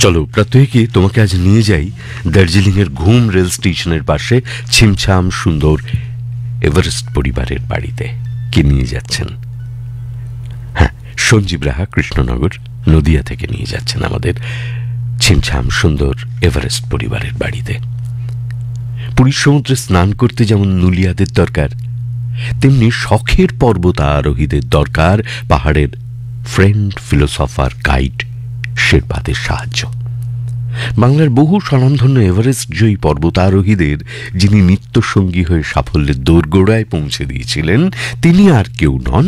চলো প্রত্যেকে তোমাকে আজ নিয়ে যাই দার্জিলিং এর ঘুম রেল স্টেশনের পাশে ছিমছাম সুন্দর এভারেস্ট পরিবারের বাড়িতে। কে নিয়ে যাচ্ছেন? হ্যাঁ, সঞ্জীব রাহা কৃষ্ণনগর নদিয়া থেকে নিয়ে যাচ্ছেন আমাদের ছিমছাম সুন্দর এভারেস্ট পরিবারের বাড়িতে। পুরীর সমুদ্রে স্নান করতে যেমন নুলিয়াদের দরকার, তেমনি শখের পর্বতারোহীদের দরকার পাহাড়ের ফ্রেন্ড, ফিলোসফার, গাইড, শেরপাদের সাহায্য। বাংলার বহু স্বনামধন্য এভারেস্ট জয়ী পর্বতারোহীদের যিনি নিত্যসঙ্গী হয়ে সাফল্যের দোরগোড়ায় পৌঁছে দিয়েছিলেন, তিনি আর কেউ নন,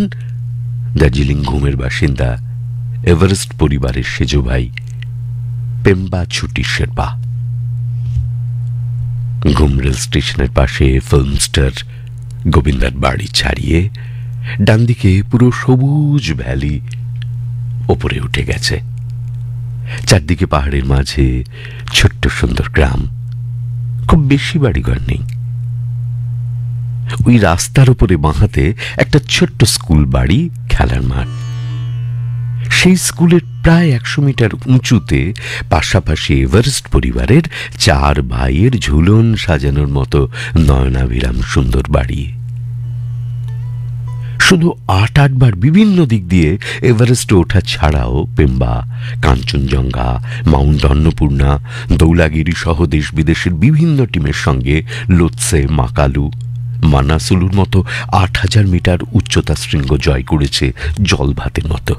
দার্জিলিং ঘুমের বাসিন্দা এভারেস্ট পরিবারের সেজ ভাই পেম্বা ছুটি শেরপা। ঘুম রেল স্টেশনের পাশে ফিল্ম স্টার গোবিন্দার বাড়ি ছাড়িয়ে ডান দিকে পুরো সবুজ ভ্যালি ওপরে উঠে গেছে। চারদিকে পাহাড়ের মাঝে ছোট্ট সুন্দর গ্রাম, খুব বেশি বাড়িঘর নেই। ওই রাস্তার উপরে বাঁহাতে একটা ছোট্ট স্কুল বাড়ি, খেলার মাঠ। সেই স্কুলের প্রায় 100 মিটার উঁচুতে পাশাপাশি এভারেস্ট পরিবারের 4 ভাইয়ের ঝুলন সাজানোর মতো নয়নাভিরাম সুন্দর বাড়ি। শুধু 8 বার বিভিন্ন দিক দিয়ে এভারেস্টে ওঠা ছাড়াও পেম্বা, কাঞ্চনজঙ্ঘা, মাউন্ট অন্নপূর্ণা, দৌলাগিরি সহ দেশ বিদেশের বিভিন্ন টিমের সঙ্গে লোৎসে, মাকালু, মানাসুলুর মতো 8000 মিটার উচ্চতা শৃঙ্গ জয় করেছে জলভাতের মতো।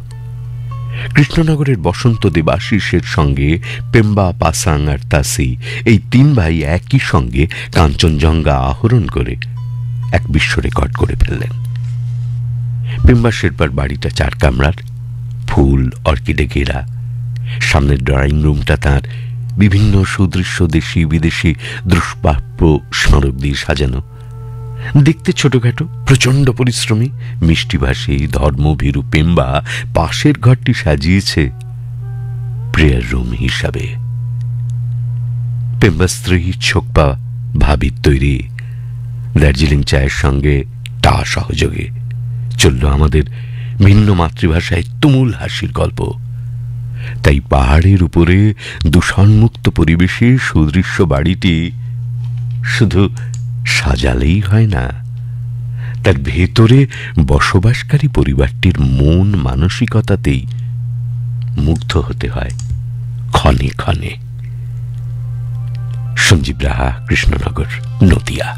কৃষ্ণনগরের বসন্ত দেবাশিসের সঙ্গে পেম্বা, পাসাং আর তাসি এই 3 ভাই একই সঙ্গে কাঞ্চনজঙ্ঘা আহরণ করে এক বিশ্ব রেকর্ড করে ফেললেন। পেম্বা শেরপার বাড়িটা 4 কামরার, ফুল অর্কিডে ঘেরা। সামনের ড্রয়িং রুমটা তার বিভিন্ন সুদৃশ্য দেশি বিদেশি দুষ্প্রাপ্য স্মারক দিয়ে সাজানো। দেখতে ছোটখাটো, প্রচন্ড পরিশ্রমী, মিষ্টিভাষী, ধর্মভীরু পেম্বা পাশের ঘরটি সাজিয়েছে প্রেয়ার রুম হিসাবে। পেম্বা স্ত্রী ছোকপা ভাবির তৈরি দার্জিলিং চায়ের সঙ্গে টা সহযোগে চলল আমাদের ভিন্ন মাতৃভাষায় তুমুল হাসির গল্প। তাই পাহাড়ের উপরে দূষণমুক্ত পরিবেশে সুদৃশ্য বাড়িটি শুধু সাজালেই হয় না, তার ভেতরে বসবাসকারী পরিবারটির মন মানসিকতাতেই মুগ্ধ হতে হয় ক্ষণে ক্ষণে। সঞ্জীব রাহা, কৃষ্ণনগর, নদিয়া।